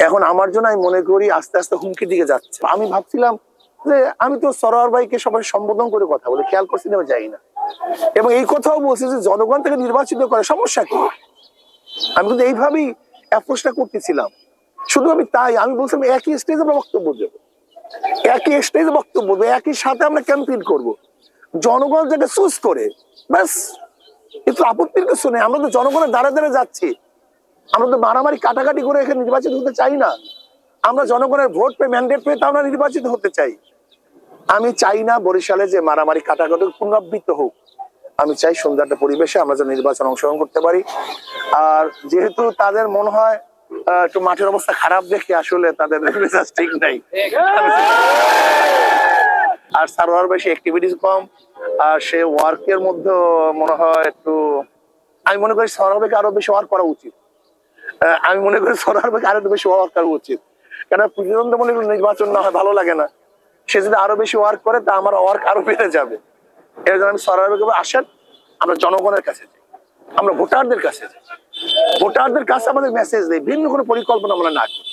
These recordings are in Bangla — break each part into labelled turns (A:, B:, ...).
A: এখন আমার জন্য আমি মনে করি আস্তে আস্তে হুমকির দিকে যাচ্ছে। আমি ভাবছিলাম যে আমি তো সরোয়ার ভাইকে সবাই সম্বোধন করে কথা বলে, খেয়াল করছি না যাই না, এবং এই কথাও বলছি যে জনগণ থেকে নির্বাচিত করে, সমস্যা কি? আমি কিন্তু এইভাবেই অ্যাপ্রোচটা করতেছিলাম। শুধু আমি তাই, আমি বলছিলাম একই স্টেজে আমরা বক্তব্য দেবো, একই স্টেজে বক্তব্য দেবো, একই সাথে আমরা ক্যাম্পেইন করবো, জনগণ যেটা চুজ করে ব্যাস। কিন্তু আপত্তির কিছু নেই, আমরা তো জনগণের দ্বারা দ্বারা যাচ্ছি, আমরা তো মারামারি কাটাকাটি করে এখানে নির্বাচিত হতে চাই না। আমরা জনগণের ভোট পেয়ে ম্যান্ডেট পেয়ে তা আমরা নির্বাচিত হতে চাই। আমি চাই না বরিশালে যে মারামারি কাটাকাটি পুনরাবৃত্ত হোক। আমি চাই সুন্দর একটা পরিবেশে আমরা যেন নির্বাচন অংশগ্রহণ করতে পারি। আর যেহেতু তাদের মনে হয় একটু মাঠের অবস্থা খারাপ দেখে আসলে তাদের মেজাজ ঠিক নাই, আর সার্ভার বেশি অ্যাক্টিভিটিস কম, আর সে ওয়ার্কের মধ্যে মনে হয় একটু, আমি মনে করি সার্ভারকে আরো বেশি ওয়ার্ক করা উচিত। আমি মনে করি সার্ভারকে আরো বেশি ওয়ার্ক করা উচিত, কেন প্রতিদ্বন্দ্বমূলক নির্বাচন না হয় ভালো লাগে না। সে যদি আরো বেশি ওয়ার্ক করে তা আমার ওয়ার্ক আরো বেড়ে যাবে। এর জন্য আমি সার্ভারকে আসেন, আমরা জনগণের কাছে যাই, আমরা ভোটারদের কাছে যাই, ভোটারদের কাছে আমাদের মেসেজ দেই, ভিন্ন কোনো পরিকল্পনা আমরা না করি।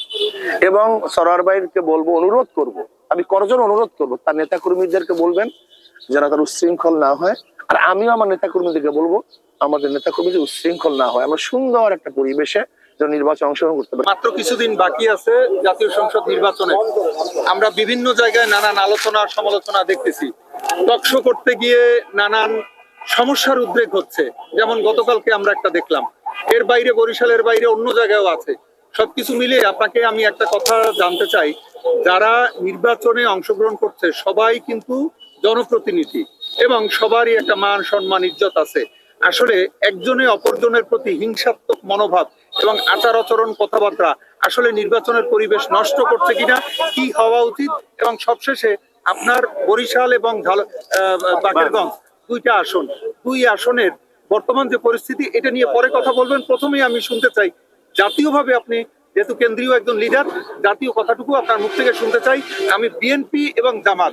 A: এবং সরোয়ার ভাইকে বলবো, অনুরোধ করব, আমি করজন অনুরোধ করবো তার নেতা কর্মীদেরকে বলবেন যেন তার উচ্ছৃঙ্খল না হয়। আর আমিও আমার নেতা কর্মীদেরকে বলবো আমাদের নেতা কর্মী যে উচ্ছৃঙ্খল না হয়, আমরা সুন্দর একটা পরিবেশে নির্বাচন অংশগ্রহণ করতে পারি।
B: মাত্র কিছুদিন বাকি আছে জাতীয় সংসদ নির্বাচনে, আমরা বিভিন্ন জায়গায় নানান আলোচনা সমালোচনা দেখতেছি। টকশো করতে গিয়ে নানান সমস্যার উদ্রেক হচ্ছে, যেমন গতকালকে আমরা একটা দেখলাম। এর বাইরে বরিশালের বাইরে অন্য জায়গায়ও আছে। সবকিছু মিলিয়ে আপনাকে আমি একটা কথা জানতে চাই, যারা নির্বাচনে অংশগ্রহণ করছে সবাই কিন্তু জনপ্রতিনিধি এবং সবারই একটা মান সম্মান ইজ্জত আছে। আসলে একজনে অপরজনের প্রতি হিংসাত্মক মনোভাব এবং আচার আচরণ কথাবার্তা আসলে নির্বাচনের পরিবেশ নষ্ট করছে কিনা, কি হওয়া উচিত? এবং সবশেষে আপনার বরিশাল এবং বাকেরগঞ্জ দুইটা আসন, দুই আসনের বর্তমান যে পরিস্থিতি এটা নিয়ে পরে কথা বলবেন। প্রথমেই আমি শুনতে চাই জাতীয়ভাবে, আপনি যেহেতু কেন্দ্রীয় একজন লিডার, জাতীয় কথাটুকু আপনার মুখ থেকে শুনতে চাই। আমি বিএনপি এবং জামাত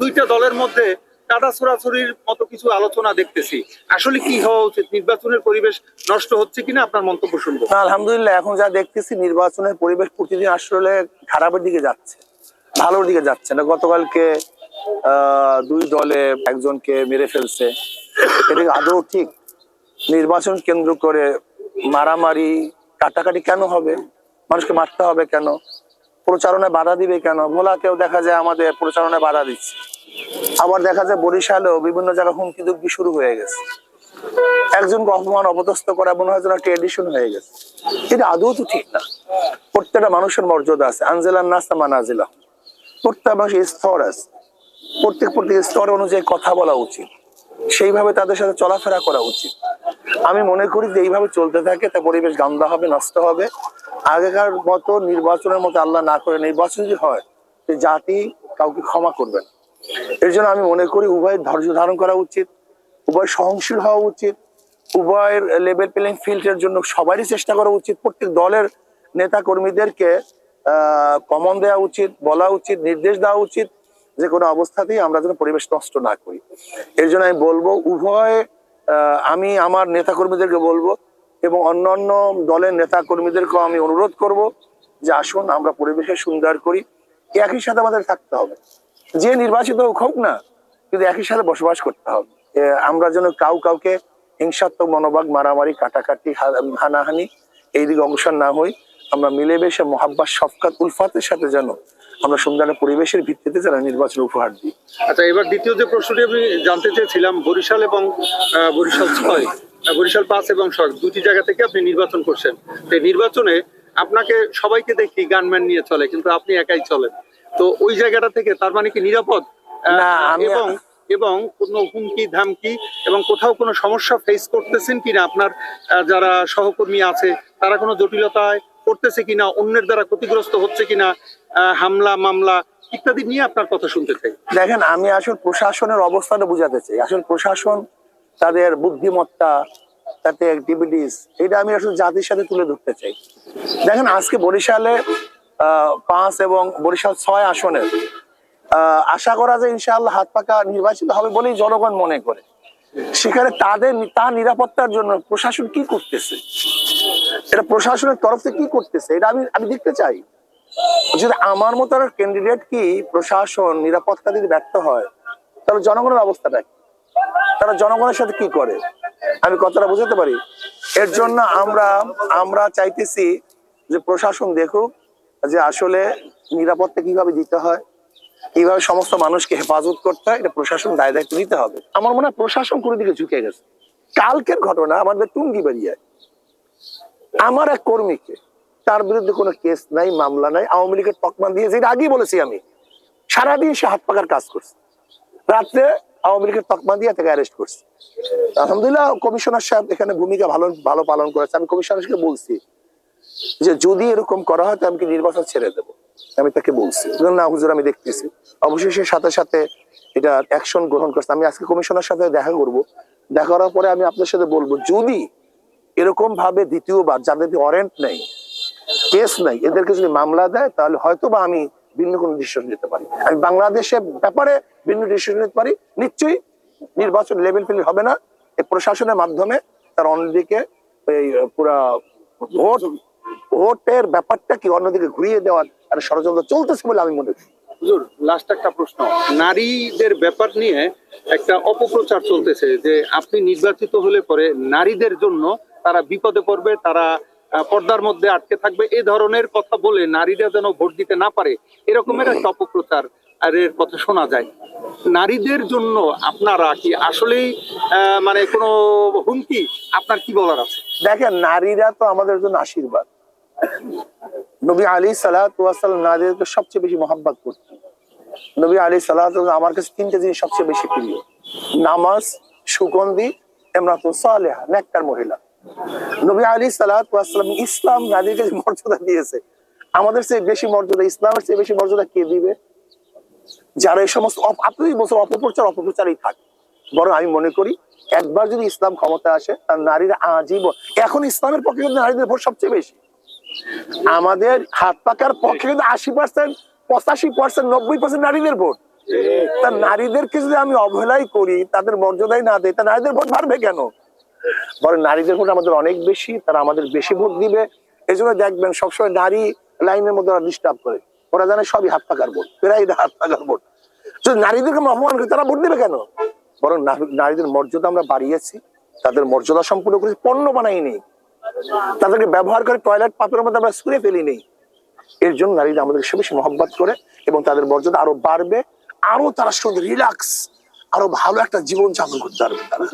B: দুইটা দলের মধ্যে কাদা ছোড়াছড়ির মতো কিছু আলোচনা দেখতেছি, আসলে কি হওয়া উচিত? নির্বাচনের পরিবেশ নষ্ট হচ্ছে কিনা, আপনার মন্তব্য শুনবো।
A: আলহামদুলিল্লাহ, এখন যা দেখতেছি নির্বাচনের পরিবেশ প্রতিদিন আসলে খারাপের দিকে যাচ্ছে, ভালোর দিকে যাচ্ছে না। গতকালকে দুই দলে একজনকে মেরে ফেলছে, এটা আদৌ ঠিক? নির্বাচন কেন্দ্র করে মারামারি কাটাকাটি কেন হবে? মানুষকে মারতে হবে কেন? প্রচারণায় বাধা দিবে কেন? ভোলাকেও দেখা যায় আমাদের প্রচারণায় বাধা দিচ্ছে, আবার দেখা যায় বরিশালেও বিভিন্ন জায়গায় হুমকি দুমকি শুরু হয়ে গেছে। একজনকে অপমান অপদস্থ করা মনে হয় যেন একটা এডিশন হয়ে গেছে। এটা আদৌ তো ঠিক না। প্রত্যেকটা মানুষের মর্যাদা আছে, আনজেলার নাস্তা মানাজিলা, প্রত্যেক মানুষের স্তর আছে, প্রত্যেক স্তর অনুযায়ী কথা বলা উচিত, সেইভাবে তাদের সাথে চলাফেরা করা উচিত। আমি মনে করি যে এইভাবে চলতে থাকে তা পরিবেশ গান্দা হবে, নষ্ট হবে। আগেকার মতো নির্বাচনের মতো আল্লাহ না করে নির্বাচন যদি হয়, জাতি কাউকে ক্ষমা করবেন। এর জন্য আমি মনে করি উভয়ের ধৈর্য ধারণ করা উচিত, উভয় সহনশীল হওয়া উচিত, উভয়ের লেভেল প্লেইং ফিল্ডের জন্য সবারই চেষ্টা করা উচিত। প্রত্যেক দলের নেতা কর্মীদেরকে কমন দেওয়া উচিত, বলা উচিত, নির্দেশ দেওয়া উচিত যে কোনো অবস্থাতেই আমরা যেন পরিবেশ নষ্ট না করি। এর জন্য আমি বলবো উভয়, আমি আমার নেতা কর্মীদেরকে বলবো এবং অন্যান্য দলের নেতা কর্মীদেরকেও আমি অনুরোধ করব যে আসুন আমরা পরিবেশে সুন্দর করি। একই সাথে আমাদের থাকতে হবে, যে নির্বাচিত হোক না, কিন্তু একই সাথে বসবাস করতে হবে। আমরা যেন কাউকে হিংসাত্মক মনোভাব, মারামারি কাটাকাটি, হানাহানি এই দিকে অগ্রসর না হই। আমরা মিলেমিশে মোহাব্বত শফকাত উলফাতের সাথে যেন আমরা সুন্দর পরিবেশের ভিত্তিতে যারা নির্বাচন উপহার দিই।
B: আচ্ছা, এবার দ্বিতীয় যে প্রশ্নটি আমি জানতে চেয়েছিলাম, বরিশাল এবং বরিশাল 6, বরিশাল 5 এবং 6 দুটি জায়গা থেকে আপনি নির্বাচন করছেন। এই নির্বাচনে আপনাকে সবাইকে দেখি গানম্যান নিয়ে চলে, কিন্তু আপনি একাই চলেন। তো ওই জায়গাটা থেকে তার মানে কি নিরাপদ?
A: না, আমি
B: এবং কোনো হুমকি ধামকি এবং কোথাও কোনো সমস্যা ফেস করতেছেন কিনা, আপনার যারা সহকর্মী আছে তারা কোনো জটিলতায় করতেছে কিনা, অন্যের দ্বারা ক্ষতিগ্রস্ত হচ্ছে কিনা, হামলা মামলা ইত্যাদি নিয়ে আপনার কথা শুনতে চাই।
A: দেখেন, আমি আসলে প্রশাসনের অবস্থাটা বুঝাতে চাই। আসলে প্রশাসন তাদের বুদ্ধিমত্তা, তাদের অ্যাক্টিভিটিস, এটা আমি আসলে জাতির সাথে তুলে ধরতে চাই। দেখেন, আজকে বরিশালে 5 এবং বরিশাল 6 আসনের আশা করা যায় ইনশাআল্লাহ হাত পাকা নির্বাচিত হবে বলেই জনগণ মনে করে। সেখানে তার নিরাপত্তার জন্য প্রশাসন কি করতেছে, এটা প্রশাসনের তরফ থেকে কি করতেছে, এটা আমি দেখতে চাই। যদি আমার মতো ক্যান্ডিডেট কি প্রশাসন নিরাপত্তা দিতে ব্যর্থ হয়, তাহলে জনগণের অবস্থাটা কি? তারা জনগণের সাথে কি করে? আমি কথাটা বুঝাতে পারি। এর জন্য আমরা চাইতেছি যে প্রশাসন দেখুক যে আসলে নিরাপত্তা কিভাবে দিতে হয়, কিভাবে সমস্ত মানুষকে হেফাজত করতে হয়, এটা প্রশাসন দায় দায়িত্ব নিতে হবে। আমার মনে হয় প্রশাসন কোনো দিকে ঝুঁকে গেছে। কালকের ঘটনা আমাদের টুঙ্গিবাড়িয়ায় আমার এক কর্মীকে, তার বিরুদ্ধে কোনো কেস নাই, মামলা নাই, আওয়ামী লীগের তকমা দিয়েছে, এটা আগেই বলেছি আমি। সারাদিন সে হাত পাকার কাজ করছে, রাত্রে আওয়ামী লীগের তকমা দিয়ে তাকে অ্যারেস্ট করছে। আলহামদুলিল্লাহ কমিশনার সাহেব এখানে ভূমিকা ভালো পালন করেছে। আমি কমিশনারকে বলছি যে যদি এরকম করা হয় তো আমি কি নির্বাচন ছেড়ে দেবো, আমি তাকে বলছি না হুজুর আমি দেখতেছি। অবশেষে সাথে সাথে এটা অ্যাকশন গ্রহণ করছে। আমি আজকে কমিশনার সাথে দেখা করব, দেখা করার পরে আমি আপনার সাথে বলবো যদি এরকম ভাবে দ্বিতীয়বার যাদের ওয়ারেন্ট নেই, কেস নাই, এদেরকে যদি মামলা দেয় তাহলে হয়তো বা আমি ভিন্ন কোনো ডিসিশন নিতে পারি। আমি বাংলাদেশের ব্যাপারে ভিন্ন ডিসিশন নিতে পারি। নিশ্চয়ই নির্বাচন লেভেল ফিল হবে না, এই প্রশাসনের মাধ্যমে তার অন্যদিকে এই পুরা ভোটের ব্যাপারটা কি অন্যদিকে ঘুরিয়ে দেওয়ার একটা ষড়যন্ত্র চলতেছে বলে আমি মনে করি।
B: হুজুর, লাস্ট একটা প্রশ্ন, নারীদের ব্যাপার নিয়ে একটা অপপ্রচার চলতেছে যে আপনি নির্বাচিত হলে পরে নারীদের জন্য তারা বিপদে পড়বে, তারা পর্দার মধ্যে আটকে থাকবে, এই ধরনের কথা বলে নারীরা যেন ভোট দিতে না পারে, এরকমের একটা অপপ্রচার এর কথা শোনা যায়। নারীদের জন্য আপনারা কি আসলেই মানে কোনো হুমকি, আপনার কি বলার আছে?
A: দেখেন, নারীরা তো আমাদের জন্য আশীর্বাদ। নবী আলাইহিস সালাতু ওয়াস সালাম নারীদেরকে সবচেয়ে বেশি মহব্বত করতেন। নবী আলাইহিস সালাতু ওয়াস সালাম আমার কাছে তিনটা জিনিস সবচেয়ে বেশি প্রিয়: নামাজ, সুগন্ধি, ইমরাতুন সালেহা, নেককার মহিলা। নবী আলাইহিস সালাতু ওয়াস সালাম ইসলাম নারীকে যে মর্যাদা দিয়েছে, আমাদের চেয়ে বেশি মর্যাদা, ইসলামের চেয়ে বেশি মর্যাদা কে দিবে? যারা এই সমস্ত আপনি বছর অপপ্রচারই থাকে। বরং আমি মনে করি একবার যদি ইসলাম ক্ষমতা আসে, তার নারীরা আজীবন, এখন ইসলামের পক্ষে কিন্তু নারীদের ভোট সবচেয়ে বেশি। আমাদের হাত পাকার পক্ষে কিন্তু 80%, 85%, 90% নারীদের ভোট। তার নারীদেরকে যদি আমি অবহেলাই করি, তাদের মর্যাদাই না দেয়, তা নারীদের ভোট বাড়বে কেন? বরং নারীদের ভোট আমাদের অনেক বেশি, তারা আমাদের বেশি ভোট দিবে। এই জন্য দেখবেন সবসময় নারী লাইনের মধ্যে ডিস্টার্ব করে, ওরা জানে সবই হাত পাকার ভোট, প্রায় হাত পাকার ভোট। যদি নারীদেরকে আমরা অপমান করি, তারা ভোট দেবে কেন? বরং নারীদের মর্যাদা আমরা বাড়িয়েছি, তাদের মর্যাদা সম্পূর্ণ করেছি, পণ্য বানাই নেই, তাদেরকে ব্যবহার করে টয়লেট পাপের মধ্যে আমরা ছুঁড়ে ফেলি নেই। এর জন্য নারীরা আমাদের বেশি মহব্বত করে এবং তাদের মর্যাদা আরো বাড়বে, আরো তারা সুন্দর রিল্যাক্স, আরো ভালো একটা জীবন যাপন করতে পারবে তারা।